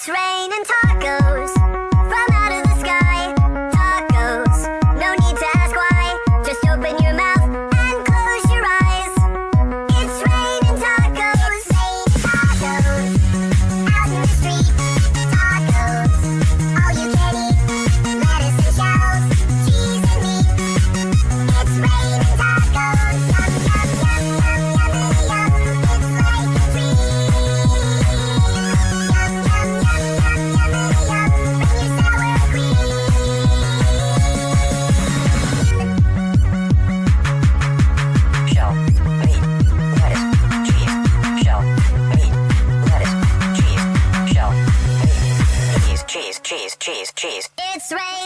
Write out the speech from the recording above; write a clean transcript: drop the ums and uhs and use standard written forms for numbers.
It's raining tacos from out of the sky. Tacos, no need to ask why. Just open your mouth and close your eyes. It's raining tacos. Tacos, out in the street. Tacos, all you can eat. Lettuce and shells, cheese and meat. It's raining tacos. Yum, yum, yum, yum, yummy, yum. It's like a dream. Cheese. It's raining.